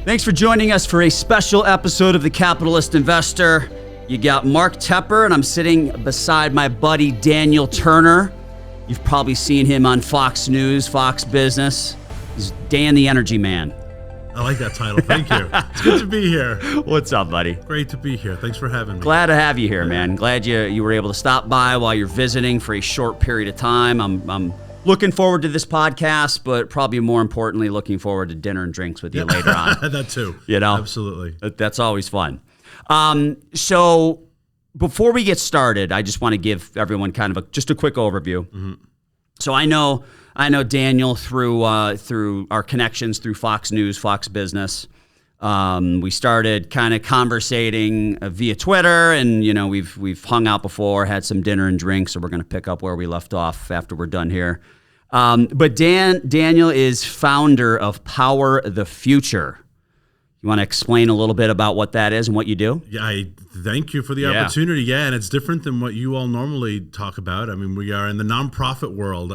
Thanks for joining us for a special episode of The Capitalist Investor. You got Mark Tepper, and I'm sitting beside my buddy Daniel Turner. You've probably seen him on Fox News, Fox Business. He's Dan the Energy Man. I like that title. Thank you. It's good to be here. What's up, buddy? Great to be here. Thanks for having me. Glad to have you here, man. Glad you were able to stop by while you're visiting for a short period of time. I'm looking forward to this podcast, but probably more importantly, looking forward to dinner and drinks with you later on. That too. You know? Absolutely. That's always fun. So before we get started, I just want to give everyone kind of just a quick overview. Mm-hmm. So I know Daniel through our connections through Fox News, Fox Business. We started kind of conversating via Twitter, and we've hung out before, had some dinner and drinks. So we're going to pick up where we left off after we're done here. But Daniel is founder of Power the Future. You want to explain a little bit about what that is and what you do? Yeah, I thank you for the opportunity. Yeah, and it's different than what you all normally talk about. I mean, we are in the nonprofit world,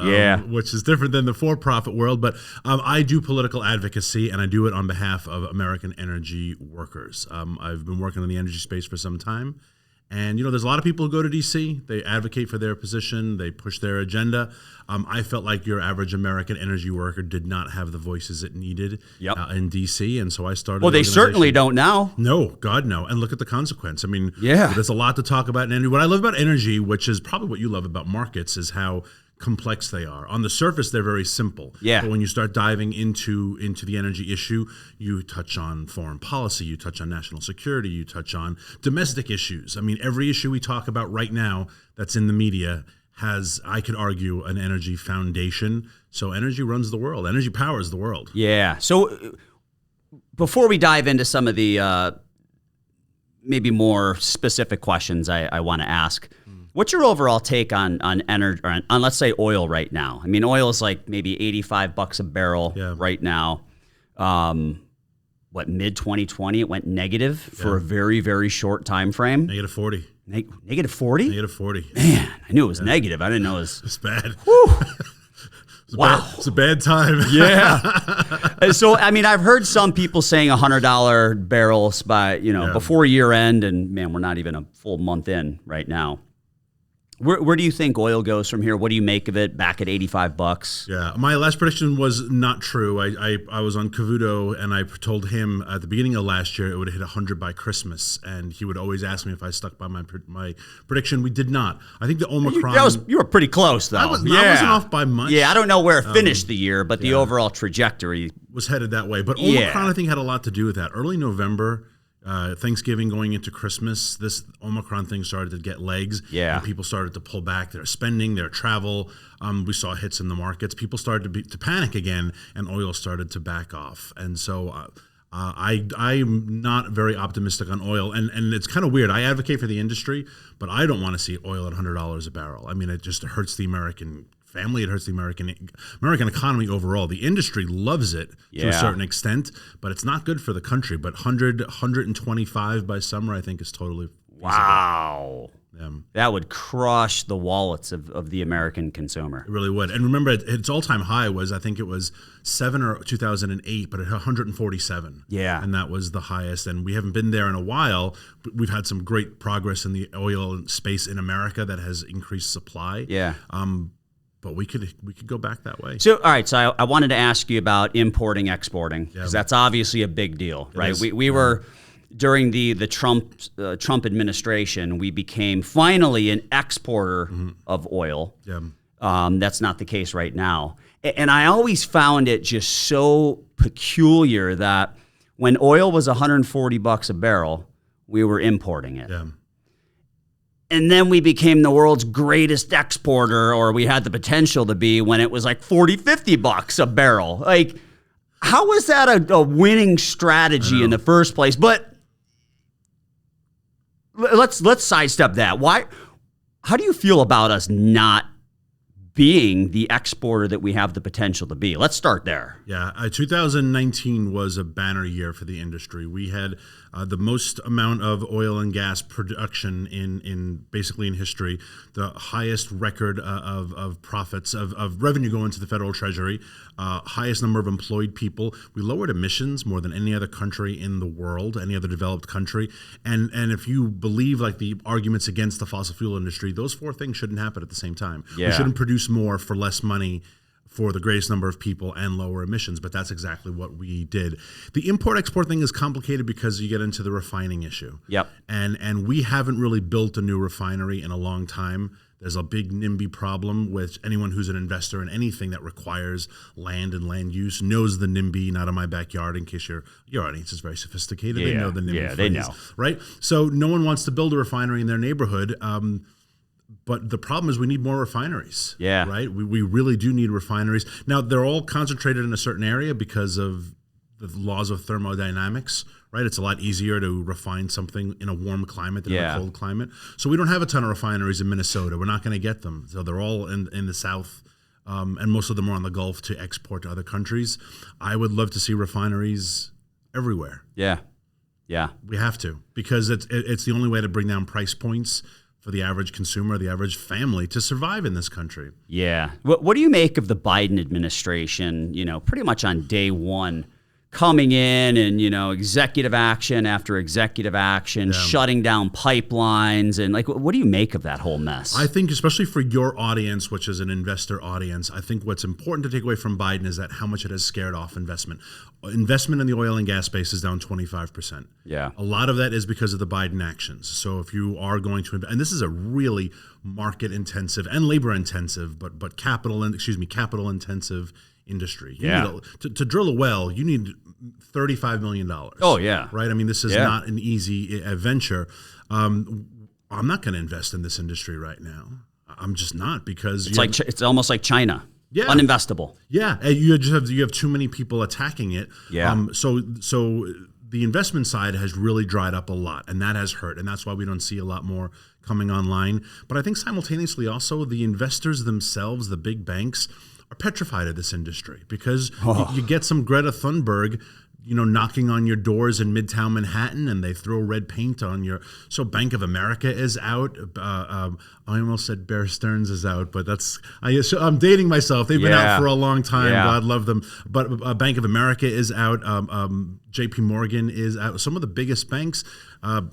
which is different than the for-profit world. But I do political advocacy, and I do it on behalf of American energy workers. I've been working in the energy space for some time. And, there's a lot of people who go to D.C. They advocate for their position. They push their agenda. I felt like your average American energy worker did not have the voices it needed in D.C. And so I started. Well, they certainly don't now. No, God, no. And look at the consequence. I mean, there's a lot to talk about in energy. What I love about energy, which is probably what you love about markets, is how complex they are. On the surface, they're very simple. Yeah. But when you start diving into the energy issue, you touch on foreign policy, you touch on national security, you touch on domestic issues. I mean, every issue we talk about right now that's in the media has, I could argue, an energy foundation. So energy runs the world. Energy powers the world. Yeah. So before we dive into some of the maybe more specific questions I want to ask, what's your overall take on energy, on let's say oil right now? I mean, oil is like maybe $85 a barrel right now. Mid 2020 it went negative for a very, very short time frame. Negative 40. Negative 40? Negative 40. Man, I knew it was negative. I didn't know it was. It's bad. Wow. It's a bad time. Yeah. So, I mean, I've heard some people saying $100 barrels by, before year end, and man, we're not even a full month in right now. Where do you think oil goes from here? What do you make of it back at $85? Yeah, my last prediction was not true. I was on Cavuto, and I told him at the beginning of last year it would hit 100 by Christmas, and he would always ask me if I stuck by my prediction. We did not. I think the Omicron. You were pretty close, though. I wasn't off by much. Yeah, I don't know where it finished the year, but the overall trajectory was headed that way. But Omicron, I think, had a lot to do with that. Early November. Thanksgiving going into Christmas, this Omicron thing started to get legs. Yeah. And people started to pull back their spending, their travel. We saw hits in the markets. People started to panic again, and oil started to back off. And so I'm not very optimistic on oil. And it's kind of weird. I advocate for the industry, but I don't want to see oil at $100 a barrel. I mean, it just hurts the American family. It hurts the American economy overall. The industry loves it to a certain extent, but it's not good for the country. But 125 by summer, I think, is totally feasible. Wow. That would crush the wallets of the American consumer. It really would. And remember, its all-time high was, I think it was 2008, but it hit 147. Yeah. And that was the highest. And we haven't been there in a while. We've had some great progress in the oil space in America that has increased supply. Yeah. But we could go back that way. So, all right. So I wanted to ask you about importing, exporting, because that's obviously a big deal, right? We were during the Trump administration, we became finally an exporter of oil. Yeah. That's not the case right now. And I always found it just so peculiar that when oil was $140 a barrel, we were importing it. Yeah. And then we became the world's greatest exporter, or we had the potential to be, when it was like $40-50 a barrel. Like, how was that a winning strategy in the first place? But let's sidestep that. Why? How do you feel about us not being the exporter that we have the potential to be. Let's start there. Yeah, 2019 was a banner year for the industry. We had the most amount of oil and gas production in basically in history, the highest record of profits, of revenue going to the federal treasury, highest number of employed people. We lowered emissions more than any other country in the world, any other developed country. And if you believe like the arguments against the fossil fuel industry, those four things shouldn't happen at the same time. Yeah. We shouldn't produce more for less money for the greatest number of people and lower emissions, but that's exactly what we did. The import-export thing is complicated because you get into the refining issue. Yep. And we haven't really built a new refinery in a long time. There's a big NIMBY problem with anyone who's an investor in anything that requires land and land use knows the NIMBY, not in my backyard, in case your audience is very sophisticated. Yeah, they know the NIMBY yeah, phrase, they know. right? So no one wants to build a refinery in their neighborhood. But the problem is we need more refineries. Yeah. Right? We really do need refineries. Now, they're all concentrated in a certain area because of the laws of thermodynamics, right? It's a lot easier to refine something in a warm climate than in a cold climate. So we don't have a ton of refineries in Minnesota. We're not going to get them. So they're all in the South, and most of them are on the Gulf to export to other countries. I would love to see refineries everywhere. Yeah. Yeah. We have to, because it's the only way to bring down price points for the average consumer, the average family to survive in this country. Yeah. What do you make of the Biden administration, pretty much on day one, coming in and, executive action after executive action, shutting down pipelines, and what do you make of that whole mess? I think especially for your audience, which is an investor audience, I think what's important to take away from Biden is that how much it has scared off investment. Investment in the oil and gas space is down 25%. Yeah. A lot of that is because of the Biden actions. So if you are going to, and this is a really market intensive and labor intensive, but capital intensive industry. To drill a well, you need $35 million. Oh, yeah. Right? I mean, this is not an easy venture. I'm not going to invest in this industry right now. I'm just not, because it's almost like China. Yeah. Uninvestable. Yeah. You have too many people attacking it. Yeah. So the investment side has really dried up a lot, and that has hurt. And that's why we don't see a lot more coming online. But I think simultaneously also the investors themselves, the big banks, are petrified of this industry, because you get some Greta Thunberg, knocking on your doors in Midtown Manhattan, and they throw red paint on your. So Bank of America is out. I almost said Bear Stearns is out, but I'm dating myself. They've been out for a long time. Yeah. God love them. But Bank of America is out. J.P. Morgan is out. Some of the biggest banks won't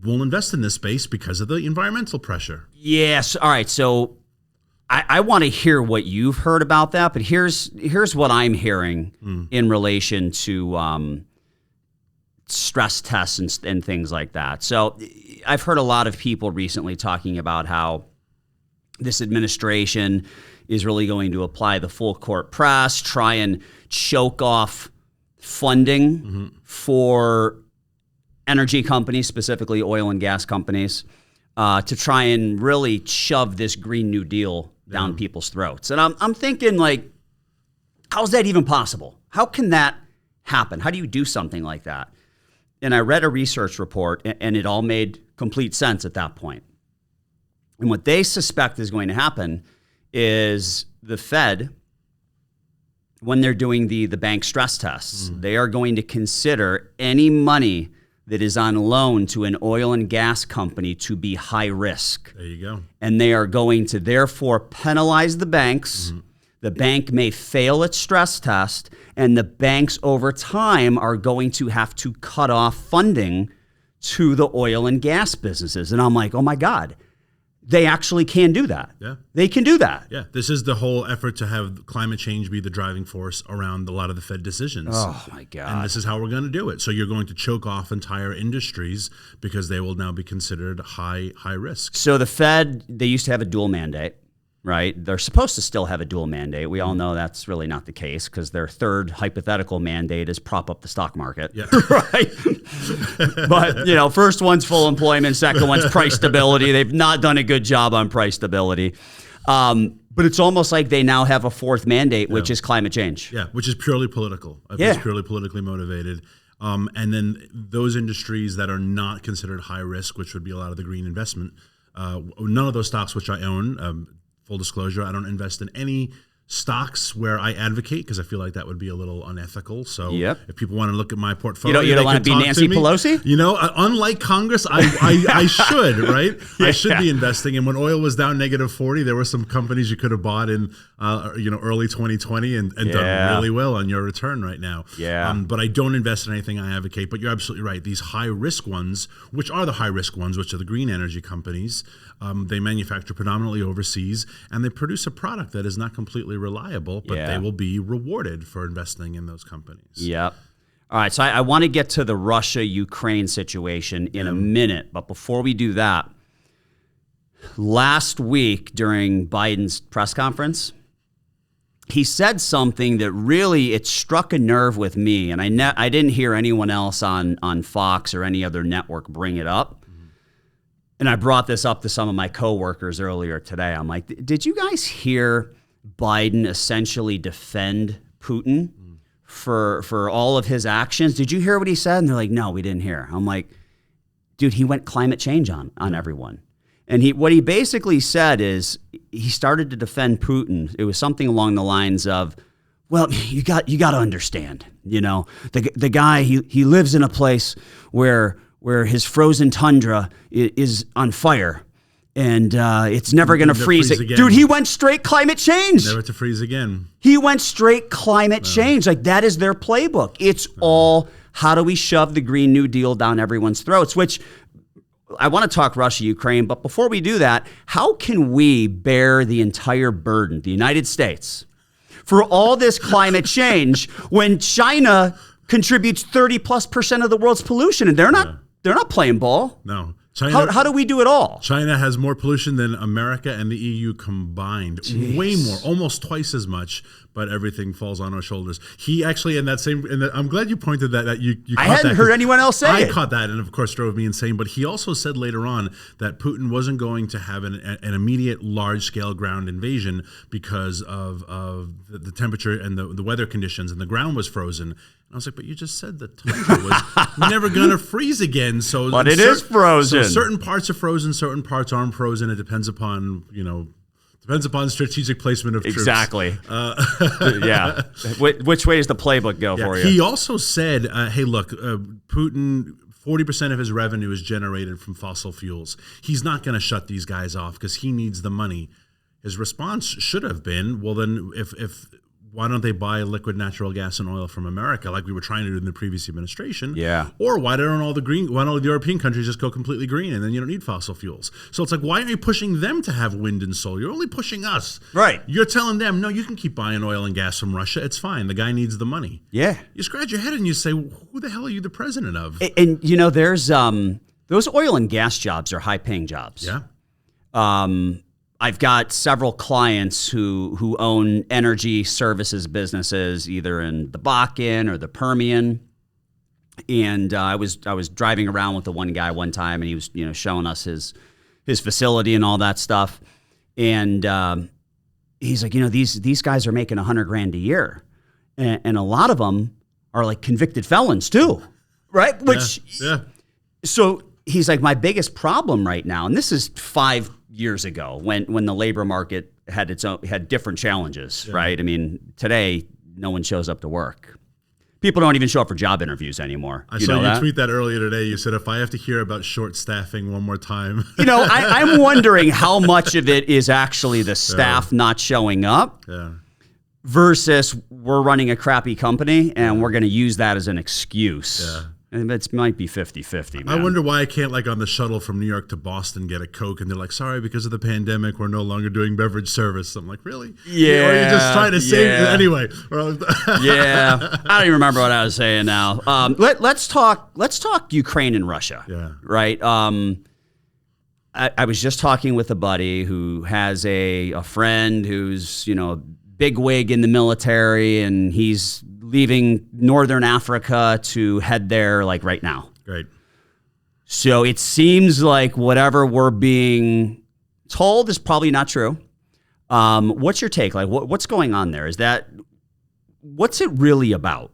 invest in this space because of the environmental pressure. Yes. All right. So I want to hear what you've heard about that, but here's what I'm hearing in relation to stress tests and things like that. So I've heard a lot of people recently talking about how this administration is really going to apply the full court press, try and choke off funding for energy companies, specifically oil and gas companies, to try and really shove this Green New Deal down people's throats. And I'm thinking, how's that even possible? How can that happen? How do you do something like that? And I read a research report, and it all made complete sense at that point. And what they suspect is going to happen is the Fed, when they're doing the bank stress tests, they are going to consider any money that is on loan to an oil and gas company to be high risk. There you go. And they are going to therefore penalize the banks. The bank may fail its stress test, and the banks over time are going to have to cut off funding to the oil and gas businesses. And I'm like, oh my God, they actually can do that. Yeah. They can do that. Yeah. This is the whole effort to have climate change be the driving force around a lot of the Fed decisions. Oh my God. And this is how we're going to do it. So you're going to choke off entire industries because they will now be considered high risk. So the Fed, they used to have a dual mandate, right? They're supposed to still have a dual mandate. We all know that's really not the case, because their third hypothetical mandate is prop up the stock market, right? But, first one's full employment, second one's price stability. They've not done a good job on price stability. But it's almost like they now have a fourth mandate, which is climate change. Yeah, which is purely political. It's purely politically motivated. And then those industries that are not considered high risk, which would be a lot of the green investment, none of those stocks which I own, full disclosure, I don't invest in any stocks where I advocate because I feel like that would be a little unethical. So if people want to look at my portfolio, you don't want to be Nancy Pelosi? You know, unlike Congress, I should, right? I should be investing. And when oil was down -40, there were some companies you could have bought in, early 2020 and done really well on your return right now. But I don't invest in anything I advocate. But you're absolutely right. These high risk ones, which are the high risk ones, which are the green energy companies, they manufacture predominantly overseas and they produce a product that is not completely reliable, but they will be rewarded for investing in those companies. Yep. All right, so I want to get to the Russia-Ukraine situation in a minute, but before we do that, last week during Biden's press conference, he said something that really, it struck a nerve with me, and I didn't hear anyone else on Fox or any other network bring it up. And I brought this up to some of my coworkers earlier today. I'm like, did you guys hear Biden essentially defend Putin for all of his actions? Did you hear what he said? And they're like, no, we didn't hear. I'm like, dude, he went climate change on everyone. And what he basically said is he started to defend Putin. It was something along the lines of, well, you got to understand, the guy, he lives in a place where his frozen tundra is on fire. And it's never going to freeze again. Dude, he went straight climate change. Never to freeze again. He went straight climate change. Like, that is their playbook. It's all, how do we shove the Green New Deal down everyone's throats? Which, I want to talk Russia, Ukraine, but before we do that, how can we bear the entire burden, the United States, for all this climate change when China contributes 30+% of the world's pollution, and they're not playing ball? No. China, how do we do it all? China has more pollution than America and the EU combined. Jeez. Way more, almost twice as much, but everything falls on our shoulders. He actually, I'm glad you pointed that you caught that. I hadn't heard anyone else say it. I caught that, and of course drove me insane, but he also said later on that Putin wasn't going to have an immediate large-scale ground invasion because of the temperature and the weather conditions, and the ground was frozen. I was like, but you just said the tundra was never going to freeze again. So, but it is frozen. So certain parts are frozen, certain parts aren't frozen. It depends upon, strategic placement of troops. Exactly. Yeah. Which way does the playbook go for you? He also said, hey, look, Putin, 40% of his revenue is generated from fossil fuels. He's not going to shut these guys off because he needs the money. His response should have been, well, then if why don't they buy liquid natural gas and oil from America like we were trying to do in the previous administration? Yeah. Or why don't all the European countries just go completely green and then you don't need fossil fuels? So it's like, why aren't you pushing them to have wind and solar? You're only pushing us. Right. You're telling them, no, you can keep buying oil and gas from Russia. It's fine. The guy needs the money. Yeah. You scratch your head and you say, who the hell are you the president of? And there's those oil and gas jobs are high paying jobs. Yeah. I've got several clients who own energy services businesses, either in the Bakken or the Permian. And I was driving around with the one guy one time, and he was showing us his facility and all that stuff. And he's like, these guys are making $100,000 a year, and a lot of them are like convicted felons too, right? Which so he's like, my biggest problem right now, and this is 5 years ago when the labor market had different challenges, right? I mean, today no one shows up to work. People don't even show up for job interviews anymore. I saw you tweet that earlier today. You said, if I have to hear about short staffing one more time. I'm wondering how much of it is actually the staff not showing up versus we're running a crappy company and we're going to use that as an excuse. Yeah. And it might be 50-50, man. I wonder why I can't, on the shuttle from New York to Boston, get a Coke, and they're like, sorry, because of the pandemic, we're no longer doing beverage service. I'm like, really? Yeah. Or are you just trying to save it anyway? Yeah. I don't even remember what I was saying now. Let's talk Ukraine and Russia. Yeah. Right? I was just talking with a buddy who has a friend who's, bigwig in the military, and he's leaving Northern Africa to head there right now. Great. So it seems like whatever we're being told is probably not true. What's your take? What's going on there? What's it really about?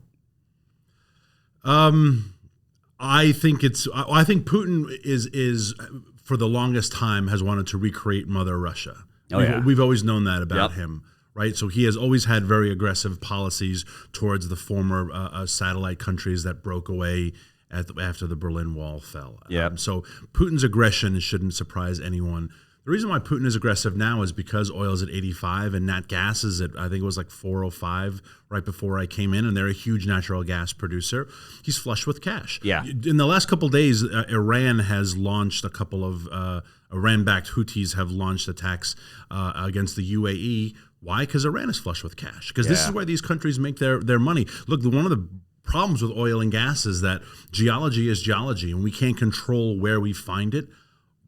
I think Putin is for the longest time has wanted to recreate Mother Russia. We've always known that about Yep. him, right? So he has always had very aggressive policies towards the former satellite countries that broke away after the Berlin Wall fell. Yep. So Putin's aggression shouldn't surprise anyone. The reason why Putin is aggressive now is because oil is at 85 and nat gas is at, I think it was like 405 right before I came in, and they're a huge natural gas producer. He's flush with cash. Yeah. In the last couple of days, Iran has launched a couple of Iran-backed Houthis have launched attacks against the UAE. Why? Because Iran is flush with cash. Because this is where these countries make their money. Look, one of the problems with oil and gas is that geology is geology, and we can't control where we find it.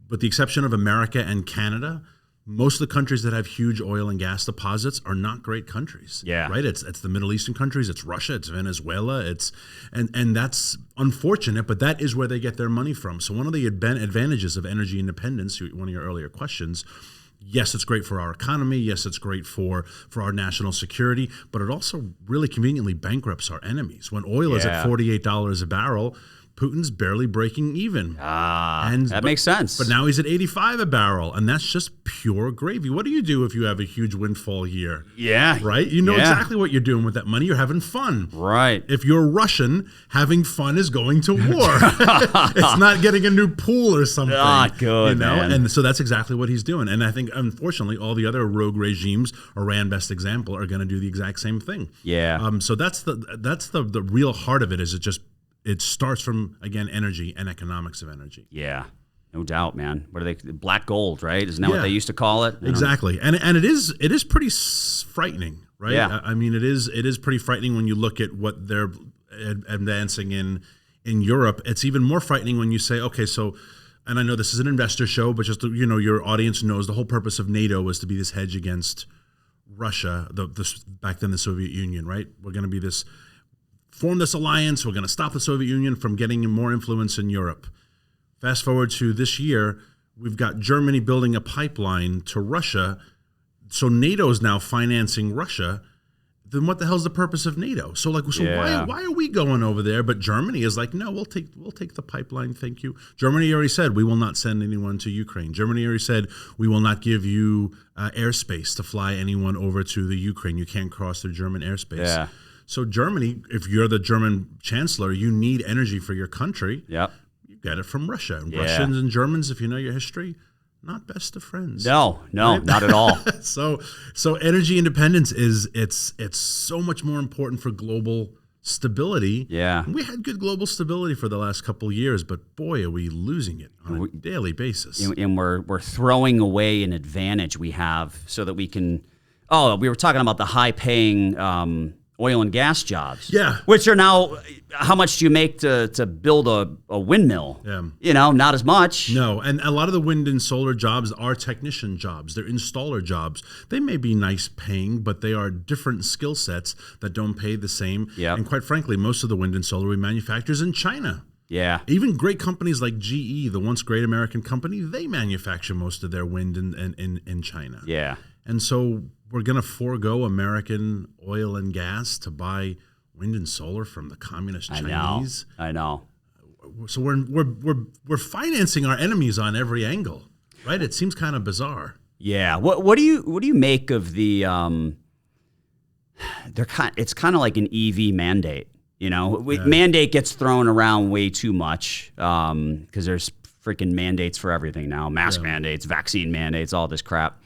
With the exception of America and Canada, most of the countries that have huge oil and gas deposits are not great countries. Yeah. Right? It's the Middle Eastern countries, it's Russia, it's Venezuela, and that's unfortunate, but that is where they get their money from. So one of the advantages of energy independence, one of your earlier questions, yes, it's great for our economy. Yes, it's great for our national security, but it also really conveniently bankrupts our enemies. When oil is at $48 a barrel, Putin's barely breaking even. That makes sense. But now he's at 85 a barrel, and that's just pure gravy. What do you do if you have a huge windfall here? Yeah. Right? You know exactly what you're doing with that money. You're having fun. Right. If you're Russian, having fun is going to war. It's not getting a new pool or something. Good, man. And so that's exactly what he's doing. And I think, unfortunately, all the other rogue regimes, Iran best example, are going to do the exact same thing. Yeah. So that's the real heart of it. Is it starts from, again, energy and economics of energy. Yeah, no doubt, man. What are they? Black gold, right? Isn't that what they used to call it? Exactly, and it is pretty frightening, right? Yeah. I mean, it is pretty frightening when you look at what they're advancing in Europe. It's even more frightening when you say, okay, so, and I know this is an investor show, but just your audience knows the whole purpose of NATO was to be this hedge against Russia, back then the Soviet Union, right? We're going to be this. Form this alliance. We're going to stop the Soviet Union from getting more influence in Europe. Fast forward to this year, we've got Germany building a pipeline to Russia. So NATO is now financing Russia. Then what the hell's the purpose of NATO? So why are we going over there? But Germany is like, no, we'll take the pipeline. Thank you. Germany already said we will not send anyone to Ukraine. Germany already said we will not give you airspace to fly anyone over to the Ukraine. You can't cross the German airspace. Yeah. So Germany, if you're the German chancellor, you need energy for your country. Yep. You get it from Russia. And Russians and Germans, if you know your history, not best of friends. No, right? Not at all. So energy independence it's so much more important for global stability. Yeah. And we had good global stability for the last couple of years, but boy, are we losing it on a daily basis. And we're throwing away an advantage we have so that we can. Oh, we were talking about the high-paying oil and gas jobs. Yeah. Which are now, how much do you make to build a windmill? Yeah. Not as much. No, and a lot of the wind and solar jobs are technician jobs. They're installer jobs. They may be nice paying, but they are different skill sets that don't pay the same. Yeah. And quite frankly, most of the wind and solar we manufacture in China. Yeah. Even great companies like GE, the once great American company, they manufacture most of their wind in China. Yeah. And so we're going to forego American oil and gas to buy wind and solar from the communist Chinese. I know. So we're financing our enemies on every angle, right? It seems kind of bizarre. Yeah. What do you make of the it's kind of like an EV mandate, Mandate gets thrown around way too much because there's freaking mandates for everything now. Mask mandates, vaccine mandates, all this crap.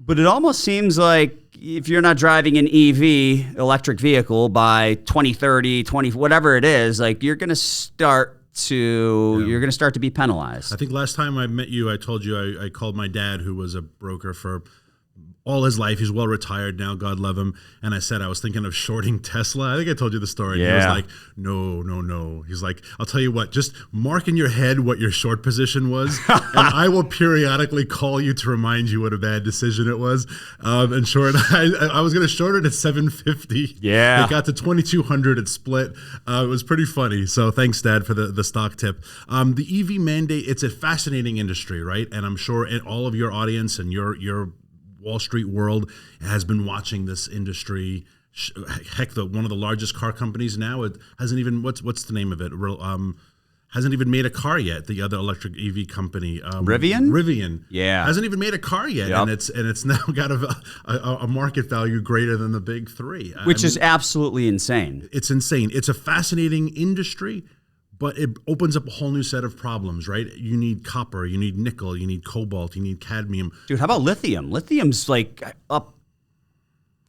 But it almost seems like if you're not driving an EV, electric vehicle, by 2030, whatever it is, like you're going to start to be penalized. I think last time I met you, I told you I called my dad, who was a broker for all his life. He's well retired now, God love him. And I said I was thinking of shorting Tesla. I think I told you the story. Yeah. He was like, no. He's like, I'll tell you what, just mark in your head what your short position was, and I will periodically call you to remind you what a bad decision it was. And short, I was going to short it at 750. Yeah. It got to 2200. It split. It was pretty funny. So thanks, Dad, for the stock tip. The EV mandate, it's a fascinating industry, right? And I'm sure all of your audience and your Wall Street world has been watching this industry. Heck, one of the largest car companies now, it hasn't even, what's the name of it? hasn't even made a car yet. The other electric EV company, Rivian, hasn't even made a car yet, and it's now got a market value greater than the big three, which is absolutely insane. It's insane. It's a fascinating industry, but it opens up a whole new set of problems, right? You need copper, you need nickel, you need cobalt, you need cadmium. Dude, how about lithium? Lithium's like up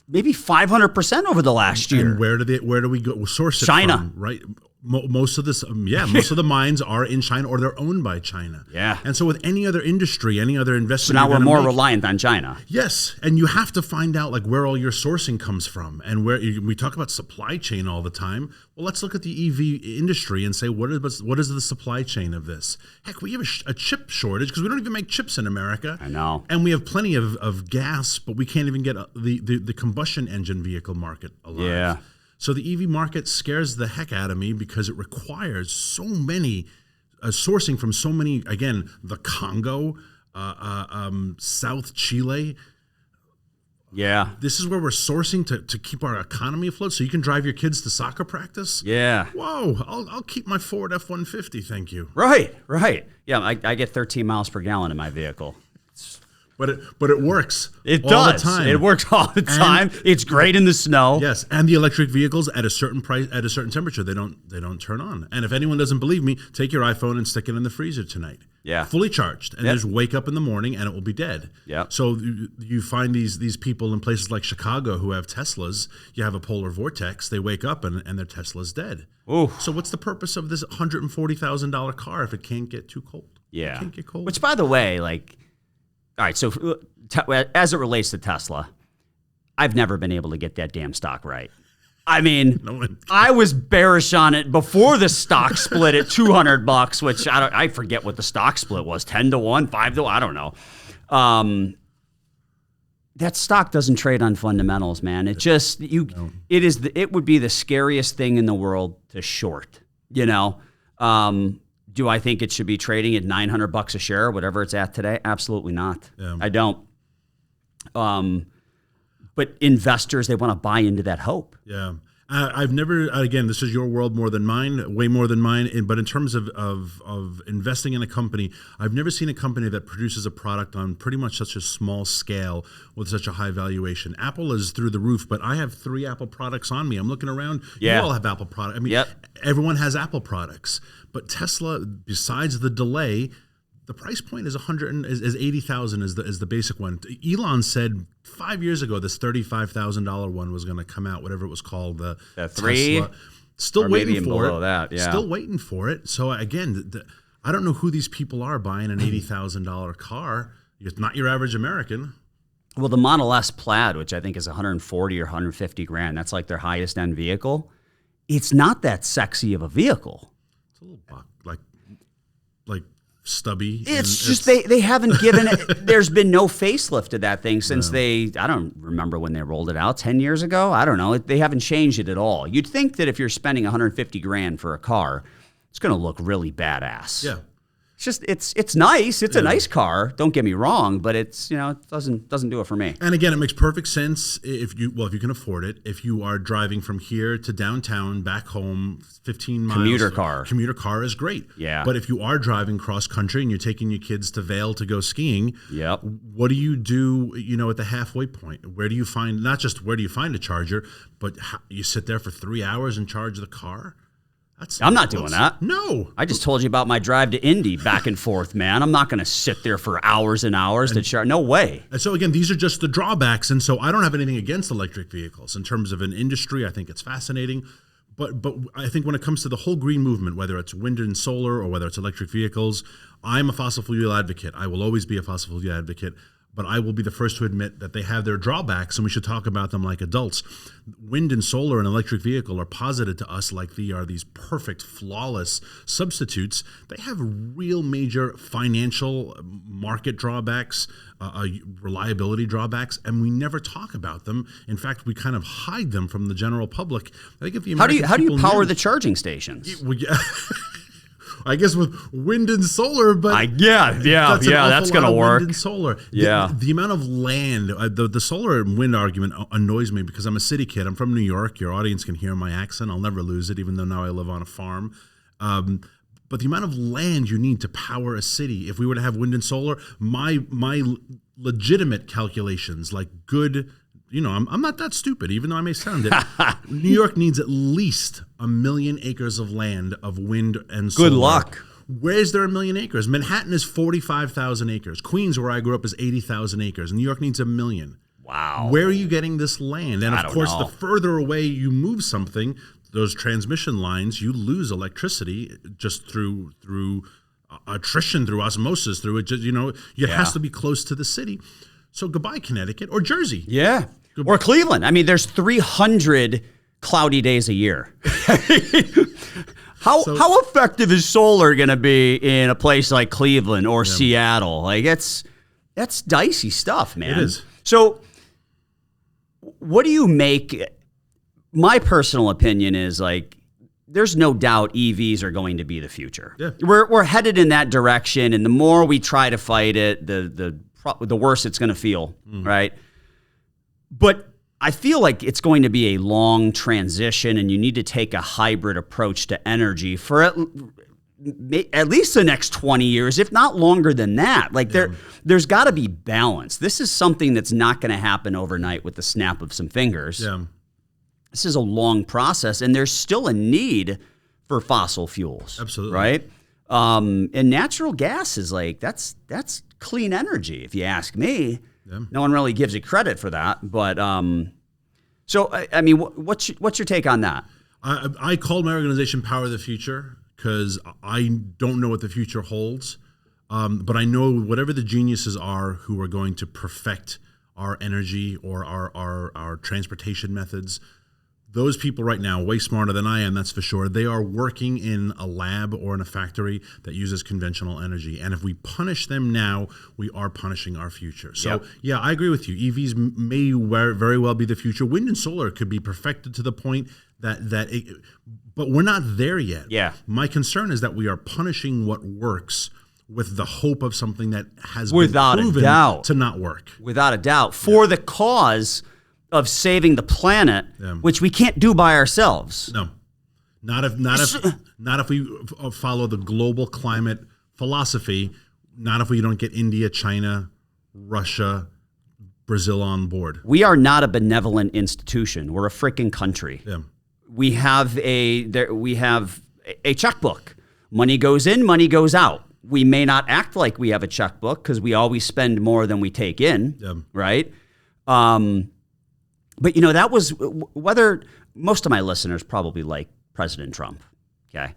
maybe 500% over the last year. And where do we go source it China. from, right? Most of this, most of the mines are in China or they're owned by China. Yeah. And so with any other industry, any other investment, so now we're more reliant on China. Yes, and you have to find out like where all your sourcing comes from, and we talk about supply chain all the time. Well, let's look at the EV industry and say what is the supply chain of this? Heck, we have a chip shortage because we don't even make chips in America. I know, and we have plenty of gas, but we can't even get the combustion engine vehicle market alive. Yeah. So the EV market scares the heck out of me because it requires so many sourcing from so many, again, the Congo, South Chile. Yeah. This is where we're sourcing to keep our economy afloat so you can drive your kids to soccer practice. Yeah. Whoa, I'll keep my Ford F-150, thank you. Right. Yeah, I get 13 miles per gallon in my vehicle. But it works. It all does. The time. It works all the time. It's great in the snow. Yes, and the electric vehicles at a certain price, at a certain temperature, they don't turn on. And if anyone doesn't believe me, take your iPhone and stick it in the freezer tonight. Yeah, fully charged, and just wake up in the morning and it will be dead. Yeah. So you find these people in places like Chicago who have Teslas. You have a polar vortex. They wake up and their Tesla's dead. Ooh. So what's the purpose of this $140,000 car if it can't get too cold? Yeah. It can't get cold. Which, by the way, like. All right, so as it relates to Tesla, I've never been able to get that damn stock right. I mean, I was bearish on it before the stock split at $200, which I forget what the stock split was, 10-1, 5-1, I don't know. That stock doesn't trade on fundamentals, man. It just it would be the scariest thing in the world to short, you know. Do I think it should be trading at $900 a share, whatever it's at today? Absolutely not. Yeah. I don't. But investors, they want to buy into that hope. Yeah. I've never, again, this is your world more than mine, way more than mine. But in terms of investing in a company, I've never seen a company that produces a product on pretty much such a small scale with such a high valuation. Apple is through the roof, but I have 3 Apple products on me. I'm looking around. Yeah. You all have Apple products. I mean, everyone has Apple products. But Tesla, besides the delay, the price point is $80,000 is the basic one. Elon said 5 years ago this $35,000 one was going to come out, whatever it was called, the 3. Tesla. Still waiting for it. That, yeah. Still waiting for it. So again, I don't know who these people are buying an $80,000 car. It's not your average American. Well, the Model S Plaid, which I think is 140 or 150 grand, that's like their highest end vehicle. It's not that sexy of a vehicle. It's a little like stubby. It's just they haven't given it. There's been no facelift to that thing since I don't remember when they rolled it out, 10 years ago. I don't know. They haven't changed it at all. You'd think that if you're spending 150 grand for a car, it's going to look really badass. Yeah. It's just it's nice. It's a nice car. Don't get me wrong, but it doesn't do it for me. And again, it makes perfect sense if you can afford it. If you are driving from here to downtown, back home, 15 miles. Commuter car is great. Yeah. But if you are driving cross country and you're taking your kids to Vail to go skiing, yep. What do you do? At the halfway point, where do you find a charger, but you sit there for 3 hours and charge the car? I'm not doing that. No. I just told you about my drive to Indy back and forth, man. I'm not going to sit there for hours and hours to charge. No way. And so, again, these are just the drawbacks. And so I don't have anything against electric vehicles. In terms of an industry, I think it's fascinating. But I think when it comes to the whole green movement, whether it's wind and solar or whether it's electric vehicles, I'm a fossil fuel advocate. I will always be a fossil fuel advocate. But I will be the first to admit that they have their drawbacks, and we should talk about them like adults. Wind and solar and electric vehicle are posited to us like they are these perfect, flawless substitutes. They have real major financial market drawbacks, reliability drawbacks, and we never talk about them. In fact, we kind of hide them from the general public. I think if the American how do you power the charging stations? I guess with wind and solar, but that's going to work. Wind and solar. Yeah. The amount of land, the solar and wind argument annoys me because I'm a city kid. I'm from New York. Your audience can hear my accent. I'll never lose it, even though now I live on a farm. But But the amount of land you need to power a city, if we were to have wind and solar, my legitimate calculations, like good, I'm not that stupid, even though I may sound it. New York needs at least 1 million acres of land of wind and solar. Good luck. Where's there 1 million acres? Manhattan is 45,000 acres. Queens, where I grew up, is 80,000 acres. New York needs 1 million. Wow. Where are you getting this land? And I of don't course, know. the further away you move something, those transmission lines, you lose electricity just through attrition, through osmosis, through it. Just, it has to be close to the city. So goodbye, Connecticut or Jersey. Yeah. Or Cleveland. I mean, there's 300 cloudy days a year. How effective is solar going to be in a place like Cleveland or Seattle? Like that's dicey stuff, man. It is. So what do you make? My personal opinion is like, there's no doubt EVs are going to be the future. Yeah. We're headed in that direction, and the more we try to fight it, the worse it's going to feel, right? But I feel like it's going to be a long transition, and you need to take a hybrid approach to energy for at least the next 20 years, if not longer than that. Like there's got to be balance. This is something that's not going to happen overnight with the snap of some fingers. Yeah. This is a long process, and there's still a need for fossil fuels. Absolutely. Right? And natural gas is like, that's clean energy, if you ask me. Yeah. No one really gives it credit for that. But so, I mean, what's your take on that? I called my organization Power the Future because I don't know what the future holds. But I know whatever the geniuses are who are going to perfect our energy or our transportation methods, those people right now, way smarter than I am, that's for sure. They are working in a lab or in a factory that uses conventional energy. And if we punish them now, we are punishing our future. So, yeah, I agree with you. EVs may very well be the future. Wind and solar could be perfected to the point but we're not there yet. Yeah. My concern is that we are punishing what works with the hope of something that has Without been proven a doubt. to not work. Without a doubt. For the cause of saving the planet, which we can't do by ourselves. No, not if we follow the global climate philosophy. Not if we don't get India, China, Russia, Brazil on board. We are not a benevolent institution. We're a freaking country. Yeah. We have a checkbook. Money goes in, money goes out. We may not act like we have a checkbook because we always spend more than we take in, right? But, that was whether most of my listeners probably like President Trump, okay?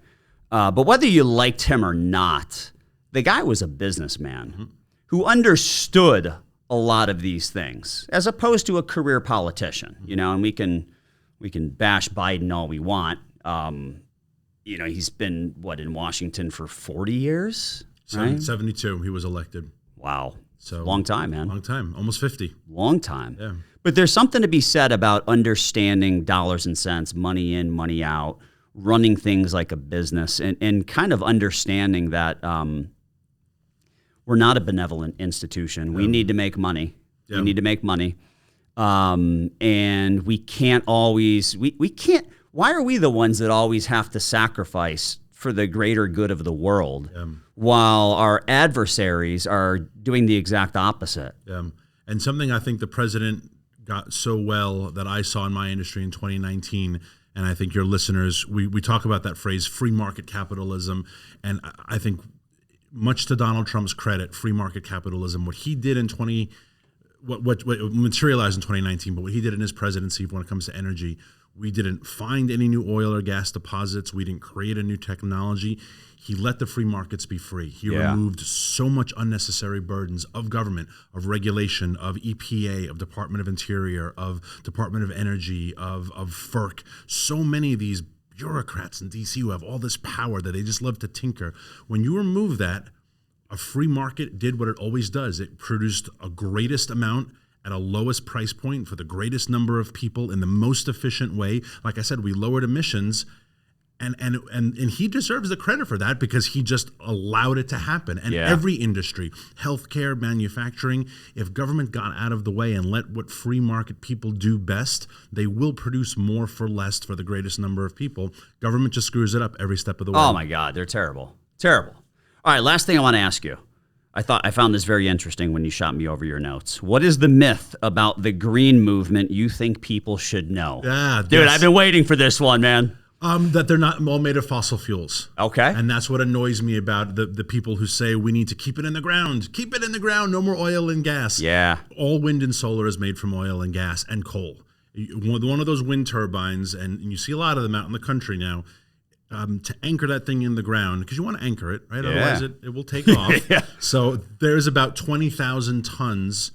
But whether you liked him or not, the guy was a businessman who understood a lot of these things as opposed to a career politician, and we can bash Biden all we want. He's been, in Washington for 40 years? Right? 72, he was elected. Wow. So long time, man. Long time, almost 50. Long time. Yeah. But there's something to be said about understanding dollars and cents, money in, money out, running things like a business, and kind of understanding that we're not a benevolent institution. We need to make money. We need to make money. And we can't always, we can't, why are we the ones that always have to sacrifice for the greater good of the world while our adversaries are doing the exact opposite? And something I think the president got so well that I saw in my industry in 2019, and I think your listeners, we talk about that phrase, free market capitalism, and I think much to Donald Trump's credit, free market capitalism, what he did in what materialized in 2019, but what he did in his presidency when it comes to energy, we didn't find any new oil or gas deposits. We didn't create a new technology. He let the free markets be free. He removed so much unnecessary burdens of government, of regulation, of EPA, of Department of Interior, of Department of Energy, of FERC. So many of these bureaucrats in D.C. who have all this power that they just love to tinker. When you remove that, a free market did what it always does. It produced a greatest amount at a lowest price point for the greatest number of people in the most efficient way. Like I said, we lowered emissions, and he deserves the credit for that because he just allowed it to happen. And every industry, healthcare, manufacturing, if government got out of the way and let what free market people do best, they will produce more for less for the greatest number of people. Government just screws it up every step of the way. Oh my God, they're terrible. Terrible. All right, last thing I want to ask you. I found this very interesting when you shot me over your notes. What is the myth about the green movement you think people should know? Yeah, dude, I've been waiting for this one, man. That they're not all made of fossil fuels. Okay. And that's what annoys me about the people who say we need to keep it in the ground. Keep it in the ground. No more oil and gas. Yeah. All wind and solar is made from oil and gas and coal. One of those wind turbines, and you see a lot of them out in the country now, to anchor that thing in the ground, because you want to anchor it, right? Yeah. Otherwise it will take off. Yeah. So there's about 20,000 tons,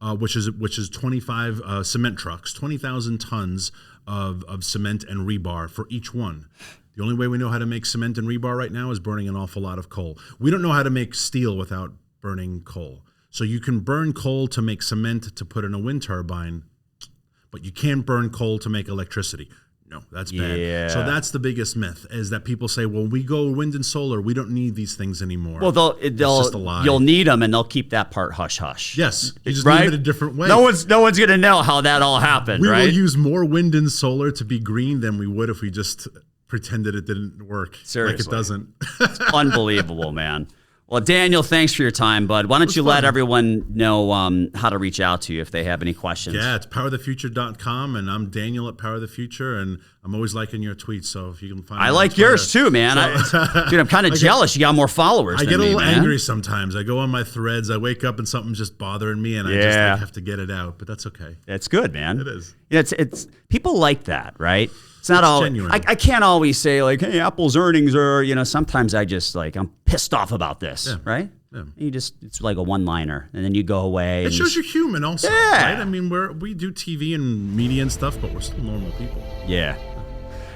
which is 25 cement trucks, 20,000 tons of cement and rebar for each one. The only way we know how to make cement and rebar right now is burning an awful lot of coal. We don't know how to make steel without burning coal. So you can burn coal to make cement to put in a wind turbine, but you can't burn coal to make electricity. No, that's bad. Yeah. So that's the biggest myth, is that people say, well, we go wind and solar, we don't need these things anymore. Well, It's just a lie. you'll need them, and they'll keep that part hush hush. Yes, you just right? name it a different way. No one's gonna know how that all happened. We right? will use more wind and solar to be green than we would if we just pretended it didn't work. Seriously. Like it doesn't. It's unbelievable, man. Well, Daniel, thanks for your time, bud. Why don't you let everyone know how to reach out to you if they have any questions? Yeah, it's powerthefuture.com, and I'm Daniel at Power of the Future, and I'm always liking your tweets, so if you can find I me on like Twitter. yours too, man. Dude, I'm kind of jealous. You got more followers I than get a me, little man. angry sometimes. I go on my threads, I wake up and something's just bothering me, and I just have to get it out, but that's okay. It's good, man. It is. Yeah, it's people like that, right? It's not all. genuine. I can't always say like, "Hey, Apple's earnings are." Sometimes I just I'm pissed off about this, right? Yeah. It's like a one-liner, and then you go away. It shows you're human also, Yeah. right? I mean, we do TV and media and stuff, but we're still normal people. Yeah.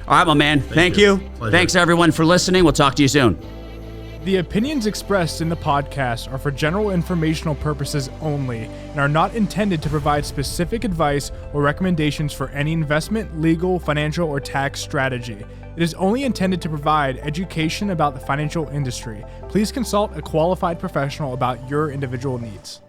All right, my man. Thank you. Pleasure. Thanks everyone for listening. We'll talk to you soon. The opinions expressed in the podcast are for general informational purposes only and are not intended to provide specific advice or recommendations for any investment, legal, financial, or tax strategy. It is only intended to provide education about the financial industry. Please consult a qualified professional about your individual needs.